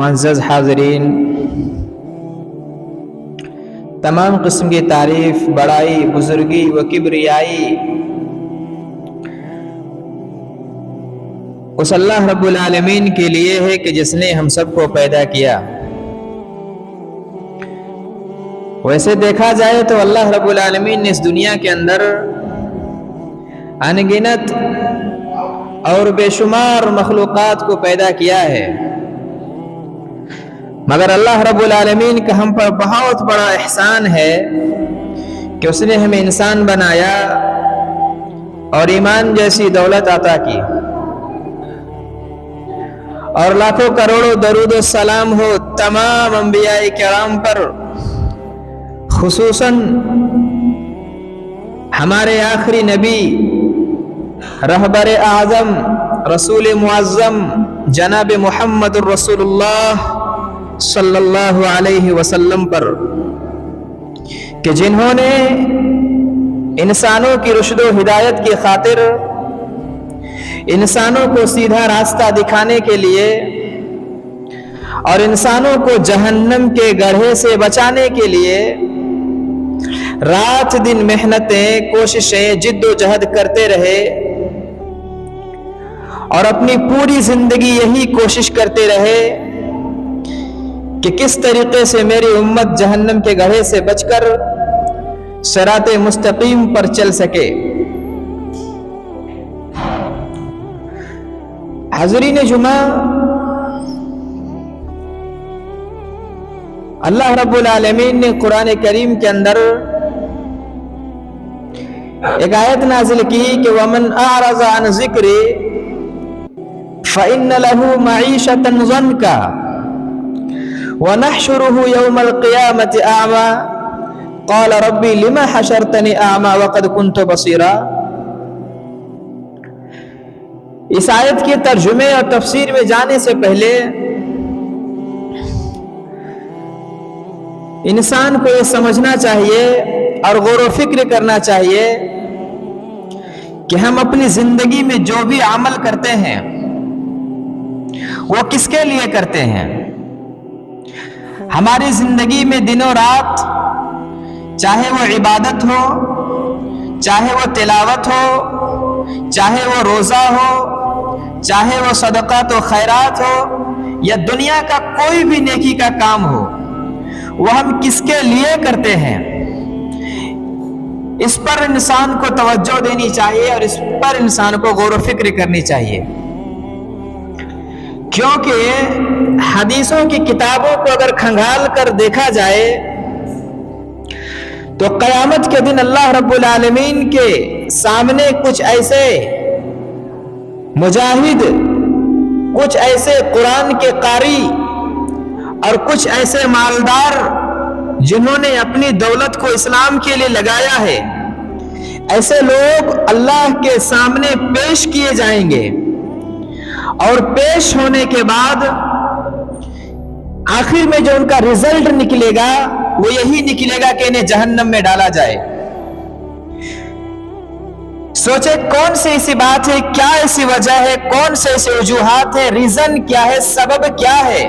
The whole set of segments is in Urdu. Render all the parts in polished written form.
معزز حاضرین، تمام قسم کی تعریف، بڑائی، بزرگی و کبریائی اس اللہ رب العالمین کے لیے ہے کہ جس نے ہم سب کو پیدا کیا۔ ویسے دیکھا جائے تو اللہ رب العالمین نے اس دنیا کے اندر انگنت اور بے شمار مخلوقات کو پیدا کیا ہے، مگر اللہ رب العالمین کا ہم پر بہت بڑا احسان ہے کہ اس نے ہمیں انسان بنایا اور ایمان جیسی دولت عطا کی، اور لاکھوں کروڑوں درود و سلام ہو تمام انبیاء کرام پر، خصوصاً ہمارے آخری نبی رہبر اعظم رسول معظم جناب محمد الرسول اللہ صلی اللہ علیہ وسلم پر، کہ جنہوں نے انسانوں کی رشد و ہدایت کی خاطر، انسانوں کو سیدھا راستہ دکھانے کے لیے اور انسانوں کو جہنم کے گڑھے سے بچانے کے لیے رات دن محنتیں، کوششیں، جد و جہد کرتے رہے، اور اپنی پوری زندگی یہی کوشش کرتے رہے کہ کس طریقے سے میری امت جہنم کے گڑھے سے بچ کر صراط مستقیم پر چل سکے۔ حاضرین جمعہ، اللہ رب العالمین نے قرآن کریم کے اندر ایک آیت نازل کی کہ وَمَنْ أَعْرَضَ عَنْ ذِكْرِي فَإِنَّ لَهُ مَعِيشَةً ضَنْكًا وَنَحْشُرُهُ يَوْمَ الْقِيَامَةِ أَعْمَى قَالَ رَبِّي لِمَ حَشَرْتَنِي أَعْمَى وَقَدْ كُنْتُ بَصِيرًا۔ اس آیت کے ترجمے اور تفسیر میں جانے سے پہلے انسان کو یہ سمجھنا چاہیے اور غور و فکر کرنا چاہیے کہ ہم اپنی زندگی میں جو بھی عمل کرتے ہیں وہ کس کے لیے کرتے ہیں۔ ہماری زندگی میں دن و رات، چاہے وہ عبادت ہو، چاہے وہ تلاوت ہو، چاہے وہ روزہ ہو، چاہے وہ صدقات و خیرات ہو، یا دنیا کا کوئی بھی نیکی کا کام ہو، وہ ہم کس کے لیے کرتے ہیں، اس پر انسان کو توجہ دینی چاہیے اور اس پر انسان کو غور و فکر کرنی چاہیے، کیونکہ حدیثوں کی کتابوں کو اگر کھنگال کر دیکھا جائے تو قیامت کے دن اللہ رب العالمین کے سامنے کچھ ایسے مجاہد، کچھ ایسے قرآن کے قاری اور کچھ ایسے مالدار جنہوں نے اپنی دولت کو اسلام کے لیے لگایا ہے، ایسے لوگ اللہ کے سامنے پیش کیے جائیں گے، اور پیش ہونے کے بعد آخر میں جو ان کا رزلٹ نکلے گا وہ یہی نکلے گا کہ انہیں جہنم میں ڈالا جائے۔ سوچے کون سی ایسی بات ہے، کیا ایسی وجہ ہے، کون سے ایسے وجوہات ہیں، ریزن کیا ہے، سبب کیا ہے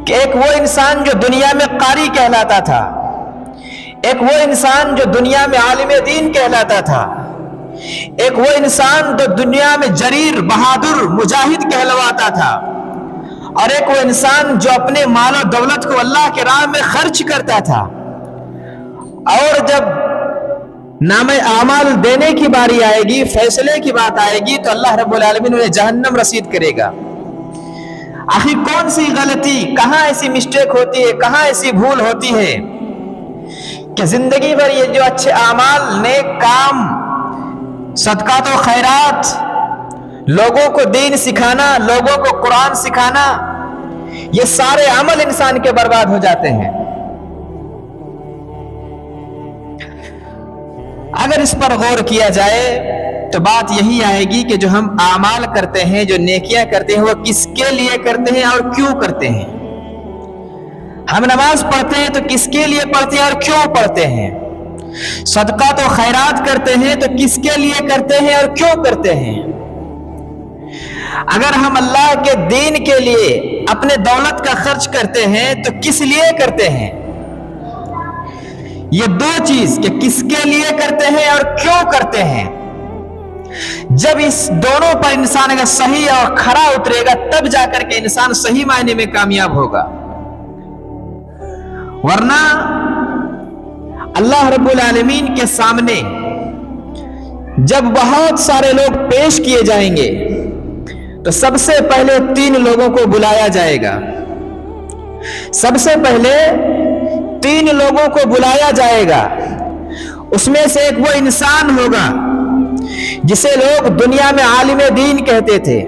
کہ ایک وہ انسان جو دنیا میں قاری کہلاتا تھا، ایک وہ انسان جو دنیا میں عالم دین کہلاتا تھا، ایک وہ انسان جو دنیا میں جریر، بہادر، مجاہد کہلواتا تھا، اور ایک وہ انسان جو اپنے مال و دولت کو اللہ کے راہ میں خرچ کرتا تھا، اور جب نام اعمال دینے کی باری آئے گی، فیصلے کی بات آئے گی، تو اللہ رب العالمین انہیں جہنم رسید کرے گا۔ آخر کون سی غلطی، کہاں ایسی مسٹیک ہوتی ہے، کہاں ایسی بھول ہوتی ہے کہ زندگی بھر یہ جو اچھے اعمال، نیک کام، صدقات و خیرات، لوگوں کو دین سکھانا، لوگوں کو قرآن سکھانا، یہ سارے عمل انسان کے برباد ہو جاتے ہیں۔ اگر اس پر غور کیا جائے تو بات یہی آئے گی کہ جو ہم اعمال کرتے ہیں، جو نیکیاں کرتے ہیں، وہ کس کے لیے کرتے ہیں اور کیوں کرتے ہیں۔ ہم نماز پڑھتے ہیں تو کس کے لیے پڑھتے ہیں اور کیوں پڑھتے ہیں، صدقات و خیرات کرتے ہیں تو کس کے لیے کرتے ہیں اور کیوں کرتے ہیں۔ اگر ہم اللہ کے دین کے لیے اپنے دولت کا خرچ کرتے ہیں تو کس لیے کرتے ہیں؟ یہ دو چیز کہ کس کے لیے کرتے ہیں اور کیوں کرتے ہیں، جب اس دونوں پر انسان اگر صحیح اور کھرا اترے گا تب جا کر کے انسان صحیح معنی میں کامیاب ہوگا، ورنہ اللہ رب العالمین کے سامنے جب بہت سارے لوگ پیش کیے جائیں گے تو سب سے پہلے 3 لوگوں کو بلایا جائے گا۔ سب سے پہلے 3 لوگوں کو بلایا جائے گا، اس میں سے ایک وہ انسان ہوگا جسے لوگ دنیا میں عالم دین کہتے تھے،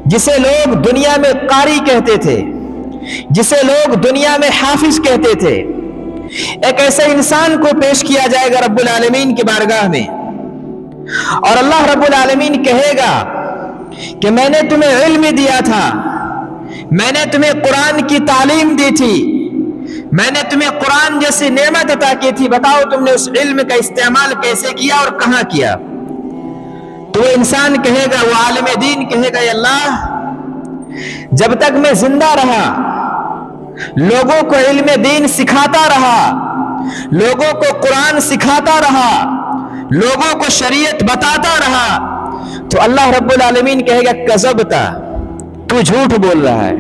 جسے لوگ دنیا میں قاری کہتے تھے، جسے لوگ دنیا میں حافظ کہتے تھے۔ ایک ایسے انسان کو پیش کیا جائے گا رب العالمین کی بارگاہ میں، اور اللہ رب العالمین کہے گا کہ میں نے تمہیں علم دیا تھا، میں نے تمہیں قرآن کی تعلیم دی تھی، میں نے تمہیں قرآن جیسی نعمت عطا کی تھی، بتاؤ تم نے اس علم کا استعمال کیسے کیا اور کہاں کیا؟ تو وہ انسان کہے گا، وہ عالم دین کہے گا، یا اللہ جب تک میں زندہ رہا لوگوں کو علم دین سکھاتا رہا، لوگوں کو قرآن سکھاتا رہا، لوگوں کو شریعت بتاتا رہا، تو اللہ رب العالمین کہے گا کذبتا، تو جھوٹ بول رہا ہے،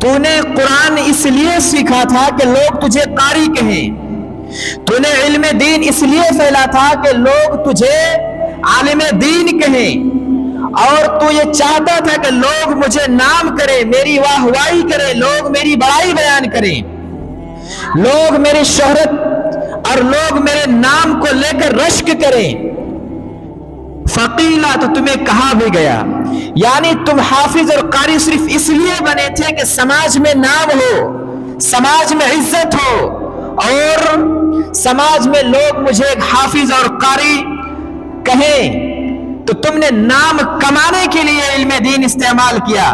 تو نے قرآن اس لیے سیکھا تھا کہ لوگ تجھے قاری کہیں، تو نے علم دین اس لیے پھیلا تھا کہ لوگ تجھے عالم دین کہیں، اور تو یہ چاہتا تھا کہ لوگ مجھے نام کریں، میری واہ واہی کریں، لوگ میری بڑائی بیان کریں، لوگ میری شہرت اور لوگ میرے نام کو لے کر رشک کریں۔ فقیلا، تو تمہیں کہا بھی گیا، یعنی تم حافظ اور قاری صرف اس لیے بنے تھے کہ سماج میں نام ہو، سماج میں عزت ہو، اور سماج میں لوگ مجھے ایک حافظ اور قاری کہیں، تو تم نے نام کمانے کے لیے علم دین استعمال کیا،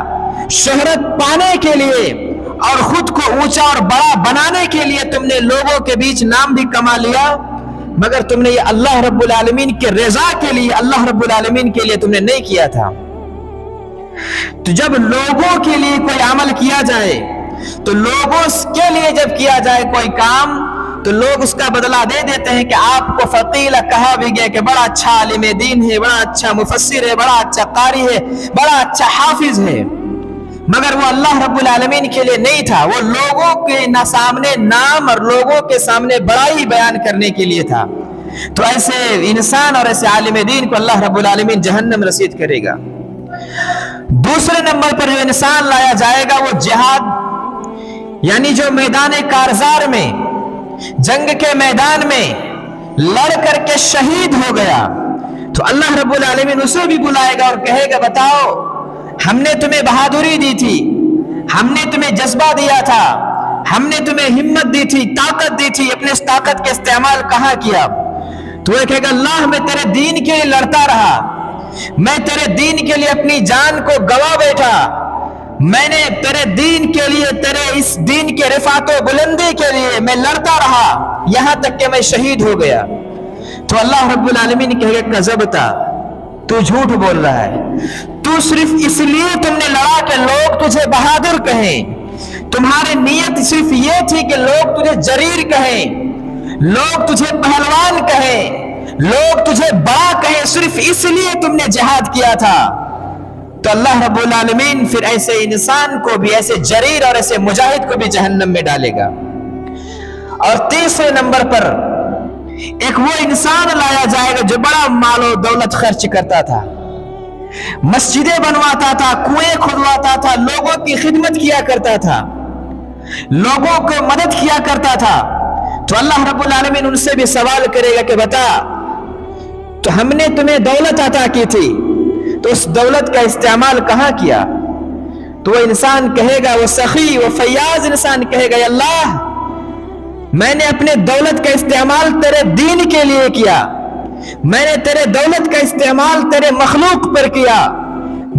شہرت پانے کے لیے اور خود کو اونچا اور بڑا بنانے کے لیے تم نے لوگوں کے بیچ نام بھی کما لیا، مگر تم نے یہ اللہ رب العالمین کے رضا کے لیے، اللہ رب العالمین کے لیے تم نے نہیں کیا تھا۔ تو جب لوگوں کے لیے کوئی عمل کیا جائے، تو لوگوں کے لیے جب کیا جائے کوئی کام، تو لوگ اس کا بدلہ دے دیتے ہیں کہ آپ کو فقیلہ کہا بھی گیا کہ بڑا اچھا عالم دین ہے، بڑا اچھا مفسر ہے، بڑا اچھا قاری ہے، بڑا اچھا حافظ ہے، مگر وہ اللہ رب العالمین کے لیے نہیں تھا، وہ لوگوں کے سامنے نام اور لوگوں کے سامنے بڑائی بیان کرنے کے لیے تھا۔ تو ایسے انسان اور ایسے عالم دین کو اللہ رب العالمین جہنم رسید کرے گا۔ دوسرے نمبر پر جو انسان لایا جائے گا وہ جہاد، یعنی جو میدان کارزار میں، جنگ کے میدان میں لڑ کر کے شہید ہو گیا، تو اللہ رب العالمین اسے بھی بلائے گا اور کہے گا بتاؤ ہم نے تمہیں بہادری دی تھی، ہم نے تمہیں جذبہ دیا تھا، ہم نے تمہیں ہمت دی تھی، طاقت دی تھی، اپنے اس طاقت کے استعمال کہاں کیا؟ تو وہ کہے گا اللہ میں تیرے دین کے لیے لڑتا رہا، میں تیرے دین کے لیے اپنی جان کو گوا بیٹھا، میں نے تیرے دین کے لیے، تیرے اس دین کے رفعت و بلندی کے لیے میں لڑتا رہا یہاں تک کہ میں شہید ہو گیا۔ تو اللہ رب العالمین کہے گا کذبتا، تو جھوٹ بول رہا ہے، تو صرف اس لیے تم نے لڑا کہ لوگ تجھے بہادر کہیں، تمہاری نیت صرف یہ تھی کہ لوگ تجھے جریر کہیں، لوگ تجھے پہلوان کہیں، لوگ تجھے بڑا کہیں، صرف اس لیے تم نے جہاد کیا تھا۔ تو اللہ رب العالمین پھر ایسے انسان کو بھی، ایسے جریر اور ایسے مجاہد کو بھی جہنم میں ڈالے گا۔ اور تیسرے نمبر پر ایک وہ انسان لایا جائے گا جو بڑا مال و دولت خرچ کرتا تھا، مسجدیں بنواتا تھا، کنویں کھدواتا تھا، لوگوں کی خدمت کیا کرتا تھا، لوگوں کو مدد کیا کرتا تھا۔ تو اللہ رب العالمین ان سے بھی سوال کرے گا کہ بتا، تو ہم نے تمہیں دولت عطا کی تھی، تو اس دولت کا استعمال کہاں کیا؟ تو وہ انسان کہے گا، وہ سخی، وہ فیاض انسان کہے گا، یا اللہ میں نے اپنے دولت کا استعمال تیرے دین کے لیے کیا، میں نے تیرے دولت کا استعمال تیرے مخلوق پر کیا،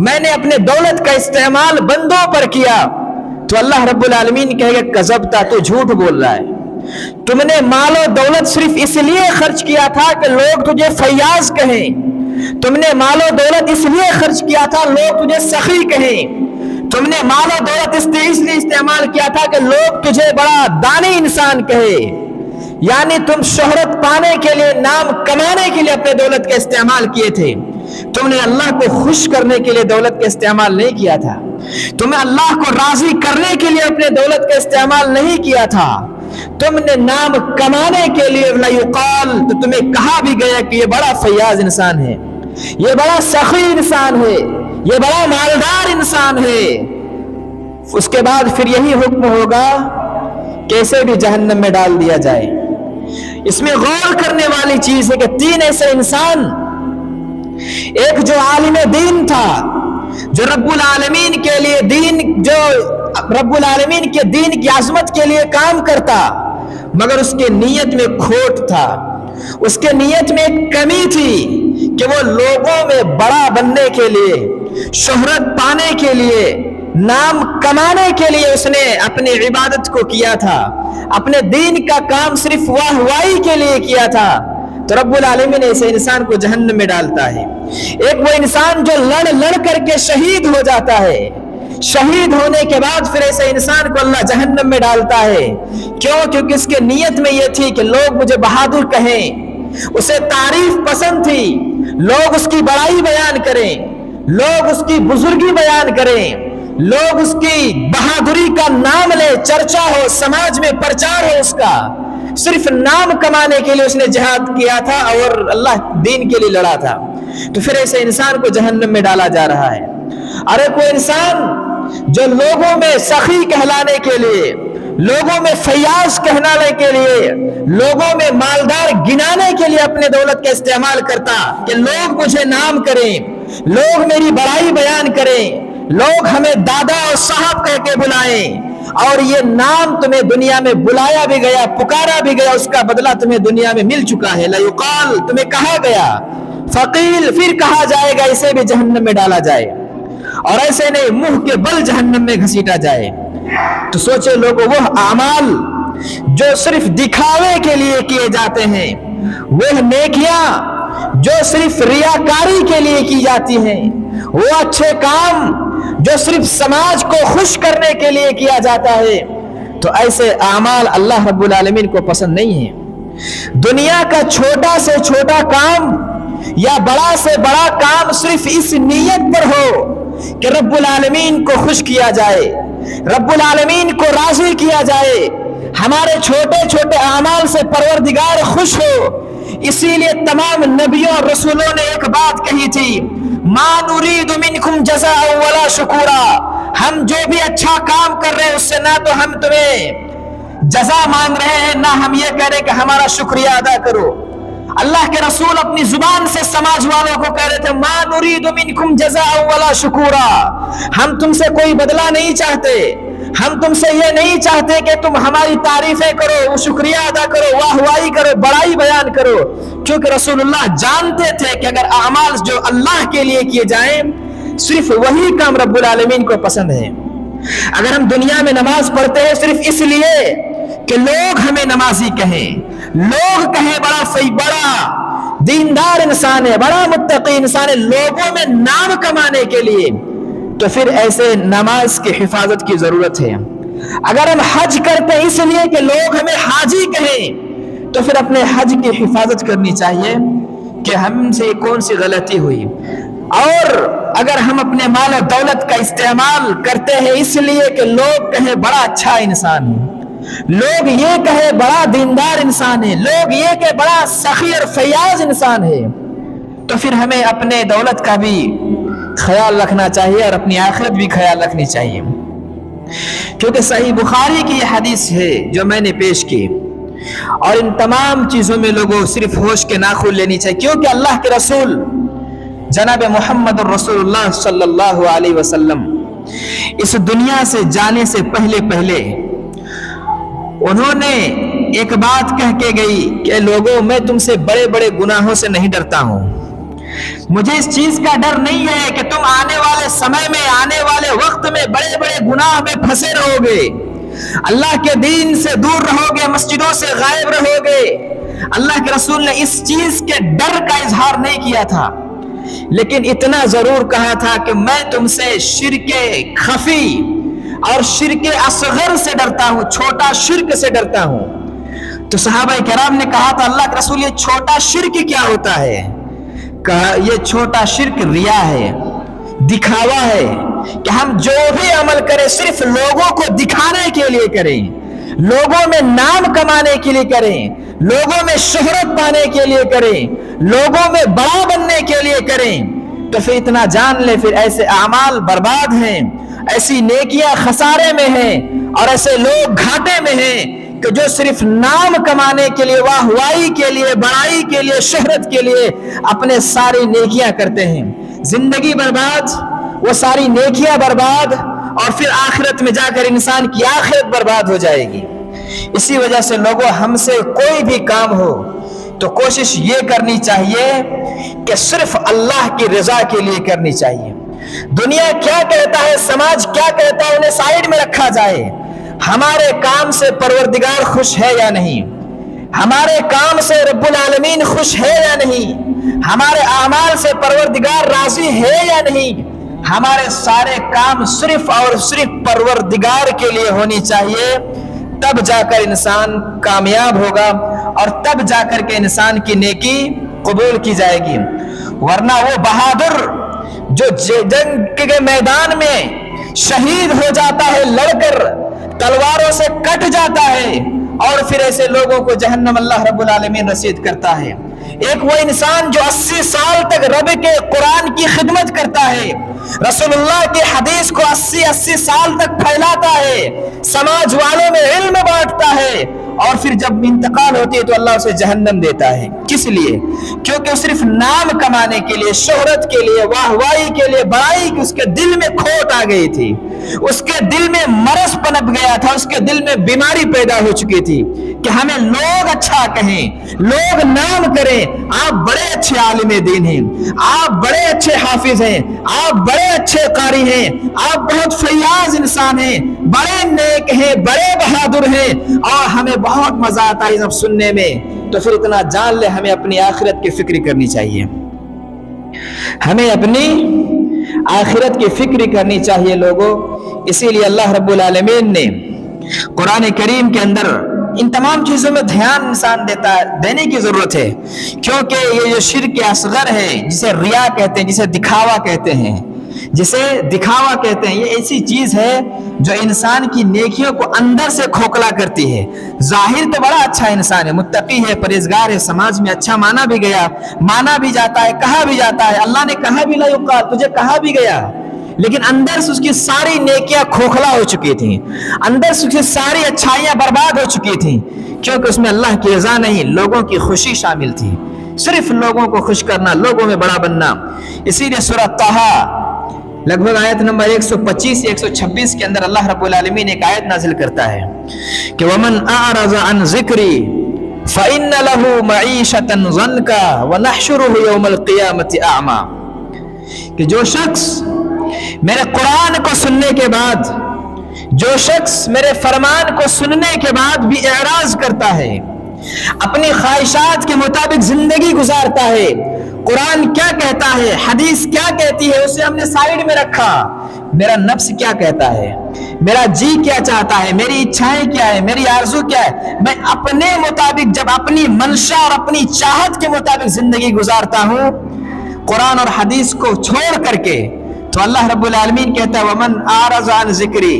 میں نے اپنے دولت کا استعمال بندوں پر کیا۔ تو اللہ رب العالمین کہے گا کذبتا، تو جھوٹ بول رہا ہے، تم نے مال و دولت صرف اس لیے خرچ کیا تھا کہ لوگ تجھے فیاض کہیں، تم نے مال و دولت اس لیے خرچ کیا تھا لوگ تجھے سخی کہیں، تم نے مال و دولت اس لیے استعمال کیا تھا کہ لوگ تجھے بڑا دانی انسان کہے، یعنی تم شہرت پانے کے لیے، نام کمانے کے لیے اپنے دولت کا استعمال کیے تھے، تم نے اللہ کو خوش کرنے کے لیے دولت کا استعمال نہیں کیا تھا، تمہیں اللہ کو راضی کرنے کے لیے اپنے دولت کا استعمال نہیں کیا تھا، تم نے نام کمانے کے لیے لَيُقَال، تو تمہیں کہا بھی گیا کہ یہ بڑا فیاض انسان ہے، یہ بڑا سخی انسان ہے، یہ بڑا مالدار انسان ہے۔ اس کے بعد پھر یہی حکم ہوگا کیسے بھی جہنم میں ڈال دیا جائے۔ اس میں غور کرنے والی چیز ہے کہ تین ایسے انسان، ایک جو عالم دین تھا، جو رب العالمین کے لیے دین، جو رب العالمین کے دین کی عظمت کے لیے کام کرتا، مگر اس کے نیت میں کھوٹ تھا، اس کے نیت میں ایک کمی تھی کہ وہ لوگوں میں بڑا بننے کے لیے، شہرت پانے کے لیے، نام کمانے کے لیے اس نے اپنی عبادت کو کیا تھا، اپنے دین کا کام صرف واہ واہی کے لیے کیا تھا، تو رب العالمین ایسے انسان کو جہنم میں ڈالتا ہے۔ ایک وہ انسان جو لڑ لڑ کر کے شہید ہو جاتا ہے، شہید ہونے کے بعد پھر ایسے انسان کو اللہ جہنم میں ڈالتا ہے، کیوں؟ کیونکہ اس کے نیت میں یہ تھی کہ لوگ مجھے بہادر کہیں، اسے تعریف پسند تھی، لوگ اس کی بڑائی بیان کریں، لوگ اس کی بزرگی بیان کریں، لوگ اس کی بہادری کا نام لے، چرچا ہو، سماج میں پرچار ہو اس کا۔ صرف نام کمانے کے لیے اس نے جہاد کیا تھا اور اللہ دین کے لیے لڑا تھا، تو پھر ایسے انسان کو جہنم میں ڈالا جا رہا ہے۔ اور ایک وہ انسان جو لوگوں میں سخی کہلانے کے لیے، لوگوں میں فیاض کہلانے کے لیے، لوگوں میں مالدار گنانے کے لیے اپنے دولت کا استعمال کرتا کہ لوگ مجھے نام کریں، لوگ میری بڑائی بیان کریں، لوگ ہمیں دادا اور صاحب کہہ کے بلائیں، اور یہ نام تمہیں دنیا میں بلایا بھی گیا، پکارا بھی گیا، اس کا بدلہ تمہیں دنیا میں مل چکا ہے۔ لَيُقَال، تمہیں کہا گیا، فقیل، پھر کہا جائے گا اسے بھی جہنم میں ڈالا جائے، اور ایسے نہیں منہ کے بل جہنم میں گھسیٹا جائے۔ تو سوچے لوگوں، وہ اعمال جو صرف دکھاوے کے لیے کیے جاتے ہیں، وہ نیکیاں جو صرف ریاکاری کے لیے کی جاتی ہیں، وہ اچھے کام جو صرف سماج کو خوش کرنے کے لیے کیا جاتا ہے، تو ایسے اعمال اللہ رب العالمین کو پسند نہیں ہے۔ دنیا کا چھوٹا سے چھوٹا کام یا بڑا سے بڑا کام صرف اس نیت پر ہو کہ رب العالمین کو خوش کیا جائے، رب العالمین کو راضی کیا جائے، ہمارے چھوٹے چھوٹے اعمال سے پروردگار خوش ہو۔ اسی لیے تمام نبیوں اور رسولوں نے ایک بات کہی تھی، ما نرید منکم جزاء ولا شکورا، ہم جو بھی اچھا کام کر رہے ہیں اس سے نہ تو ہم تمہیں جزا مانگ رہے ہیں، نہ ہم یہ کہہ رہے کہ ہمارا شکریہ ادا کرو۔ اللہ کے رسول اپنی زبان سے سماج والوں کو کہہ رہے تھے، ما نرید منکم جزاء ولا شکورا، ہم تم سے کوئی بدلہ نہیں چاہتے، ہم تم سے یہ نہیں چاہتے کہ تم ہماری تعریفیں کرو، شکریہ ادا کرو، واہ واہی کرو، بڑائی بیان کرو، کیونکہ رسول اللہ جانتے تھے کہ اگر اعمال جو اللہ کے لیے کیے جائیں صرف وہی کام رب العالمین کو پسند ہے۔ اگر ہم دنیا میں نماز پڑھتے ہیں صرف اس لیے کہ لوگ ہمیں نمازی کہیں، لوگ کہیں بڑا دیندار انسان ہے، بڑا متقی انسان ہے، لوگوں میں نام کمانے کے لیے، تو پھر ایسے نماز کی حفاظت کی ضرورت ہے۔ اگر ہم حج کرتے ہیں اس لیے کہ لوگ ہمیں حاجی کہیں، تو پھر اپنے حج کی حفاظت کرنی چاہیے کہ ہم سے کون سی غلطی ہوئی۔ اور اگر ہم اپنے مال و دولت کا استعمال کرتے ہیں اس لیے کہ لوگ کہیں بڑا اچھا انسان ہے، لوگ یہ کہے بڑا دیندار انسان ہے، لوگ یہ کہ بڑا سخی اور فیاض انسان ہے، تو پھر ہمیں اپنے دولت کا بھی خیال رکھنا چاہیے اور اپنی آخرت بھی خیال رکھنی چاہیے۔ کیونکہ صحیح بخاری کی یہ حدیث ہے جو میں نے پیش کی، اور ان تمام چیزوں میں لوگوں صرف ہوش کے ناخن لینی چاہیے، کیونکہ اللہ کے رسول جناب محمد الرسول اللہ صلی اللہ علیہ وسلم اس دنیا سے جانے سے پہلے انہوں نے ایک بات کہہ کے گئی کہ لوگوں، میں تم سے بڑے بڑے گناہوں سے نہیں ڈرتا ہوں، مجھے اس چیز کا ڈر نہیں ہے کہ تم آنے والے سمے میں، آنے والے وقت میں بڑے بڑے گناہ میں پھنسے رہو گے، اللہ کے دین سے دور رہو گے، مسجدوں سے غائب رہو گے۔ اللہ کے رسول نے اس چیز کے ڈر کا اظہار نہیں کیا تھا، لیکن اتنا ضرور کہا تھا کہ میں تم سے شرک خفی اور شرک اصغر سے ڈرتا ہوں، چھوٹا شرک سے ڈرتا ہوں۔ تو صحابہ کرام نے کہا تھا اللہ کے رسول یہ چھوٹا شرک کیا ہوتا ہے؟ کہا یہ چھوٹا شرک ریا ہے، دکھاوا ہے، کہ ہم جو بھی عمل کریں صرف لوگوں کو دکھانے کے لیے کریں، لوگوں میں نام کمانے کے لیے کریں، لوگوں میں شہرت پانے کے لیے کریں، لوگوں میں بڑا بننے کے لیے کریں۔ تو پھر اتنا جان لے پھر ایسے اعمال برباد ہیں، ایسی نیکیاں خسارے میں ہیں، اور ایسے لوگ گھاٹے میں ہیں کہ جو صرف نام کمانے کے لیے، واہوائی کے لیے، بڑائی کے لیے، شہرت کے لیے اپنے ساری نیکیاں کرتے ہیں۔ زندگی برباد، وہ ساری نیکیاں برباد، اور پھر آخرت میں جا کر انسان کی آخرت برباد ہو جائے گی۔ اسی وجہ سے لوگوں ہم سے کوئی بھی کام ہو تو کوشش یہ کرنی چاہیے کہ صرف اللہ کی رضا کے لیے کرنی چاہیے۔ دنیا کیا کہتا ہے، سماج کیا کہتا ہے، انہیں سائیڈ میں رکھا جائے۔ ہمارے کام سے پروردگار خوش ہے یا نہیں، ہمارے کام سے رب العالمین خوش ہے یا نہیں، ہمارے اعمال سے پروردگار راضی ہے یا نہیں، ہمارے سارے کام صرف اور صرف پروردگار کے لیے ہونی چاہیے۔ تب جا کر انسان کامیاب ہوگا، اور تب جا کر کے انسان کی نیکی قبول کی جائے گی۔ ورنہ وہ بہادر جو جنگ کے میدان میں شہید ہو جاتا ہے، لڑ کر تلواروں سے کٹ جاتا ہے، اور پھر ایسے لوگوں کو جہنم اللہ رب العالمین رسید کرتا ہے۔ ایک وہ انسان جو 80 سال تک رب کے قرآن کی خدمت کرتا ہے، رسول اللہ کی حدیث کو 80 سال تک پھیلاتا ہے، سماج والوں میں علم بانٹتا ہے، اور پھر جب انتقال ہوتی ہے تو اللہ اسے جہنم دیتا ہے۔ کس لیے؟ کیونکہ وہ صرف نام کمانے کے لیے، شہرت کے لیے، واہوائی کے لیے، بڑائی کی اس کے دل میں کھوٹ آ گئی تھی، اس کے دل میں مرض پنپ گیا تھا، اس کے دل میں بیماری پیدا ہو چکی تھی کہ ہمیں لوگ اچھا کہیں، لوگ نام کریں، آپ بڑے اچھے عالم دین ہیں، آپ بڑے اچھے حافظ ہیں، آپ بڑے اچھے قاری ہیں، آپ بہت فیاض انسان ہیں، بڑے نیک ہیں، بڑے بہادر ہیں، اور ہمیں بہت مزہ آتا ہے سب سننے میں۔ تو پھر اتنا جان لے ہمیں اپنی آخرت کی فکر کرنی چاہیے، ہمیں اپنی آخرت کی فکر کرنی چاہیے لوگوں۔ اسی لیے اللہ رب العالمین نے قرآن کریم کے اندر ان تمام چیزوں میں دھیان انسان دینے کی ضرورت ہے، کیونکہ یہ جو شرک اصغر ہے، جسے ریا کہتے ہیں، جسے دکھاوا کہتے ہیں، یہ ایسی چیز ہے جو انسان کی نیکیوں کو اندر سے کھوکھلا کرتی ہے۔ ظاہر تو بڑا اچھا انسان ہے، متقی ہے، پرہیزگار ہے، سماج میں اچھا مانا بھی گیا، مانا بھی جاتا ہے، کہا بھی جاتا ہے، اللہ نے کہا بھی لا یقال، تجھے کہا بھی گیا، لیکن اندر سے اس کی ساری نیکیاں کھوکھلا ہو چکی تھیں، اندر سے اس کی ساری اچھائیاں برباد ہو چکی تھیں، کیونکہ اس میں اللہ کی رضا نہیں، لوگوں کی خوشی شامل تھی، صرف لوگوں کو خوش کرنا، لوگوں میں بڑا بننا۔ اسی لیے سورہ طٰہٰ لگ بھگ آیت نمبر 125 126 کے اندر اللہ رب العالمین ایک آیت نازل کرتا ہے کہ وَمَنْ أَعْرَضَ عَنْ ذِكْرِي فَإِنَّ لَهُ مَعِيشَةً ضَنْكًا وَنَحْشُرُهُ يَوْمَ الْقِيَامَةِ أَعْمَى، کہ جو شخص میرے قرآن کو سننے کے بعد، جو شخص میرے فرمان کو سننے کے بعد بھی اعراض کرتا ہے، اپنی خواہشات کے مطابق زندگی گزارتا ہے، قرآن کیا کہتا ہے، حدیث کیا کہتی ہے، اسے ہم نے سائیڈ میں رکھا، میرا نفس کیا کہتا ہے، میرا جی کیا چاہتا ہے، میری اچھائیں کیا ہے، میری آرزو کیا ہے، میں اپنے مطابق جب اپنی منشا اور اپنی چاہت کے مطابق زندگی گزارتا ہوں قرآن اور حدیث کو چھوڑ کر کے، تو اللہ رب العالمین کہتا ہے وَمَنْ أَعْرَضَ عَنْ ذِكْرِي،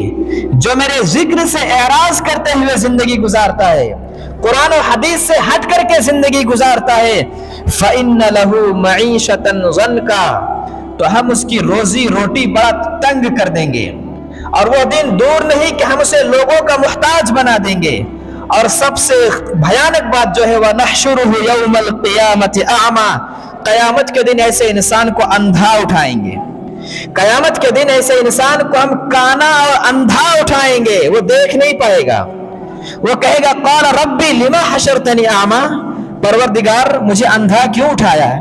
جو میرے ذکر سے اعراض کرتے ہوئے زندگی گزارتا ہے، قرآن و حدیث سے ہٹ کر کے زندگی گزارتا ہے، فَإِنَّ لَهُ مَعِيشَةً ضَنْكًا، تو ہم اس کی روزی روٹی بڑا تنگ کر دیں گے، اور وہ دن دور نہیں کہ ہم اسے لوگوں کا محتاج بنا دیں گے، اور سب سے بھیانک بات جو ہے وَنَحْشُرُهُ يَوْمَ الْقِيَامَةِ أَعْمَى، قیامت کے دن ایسے انسان کو اندھا اٹھائیں گے، قیامت کے دن ایسے انسان کو ہم کانا اور اندھا اٹھائیں گے، وہ دیکھ نہیں پائے گا، وہ کہے گا قال ربی لما حشرتنی اعمی، پروردگار مجھے اندھا کیوں اٹھایا ہے،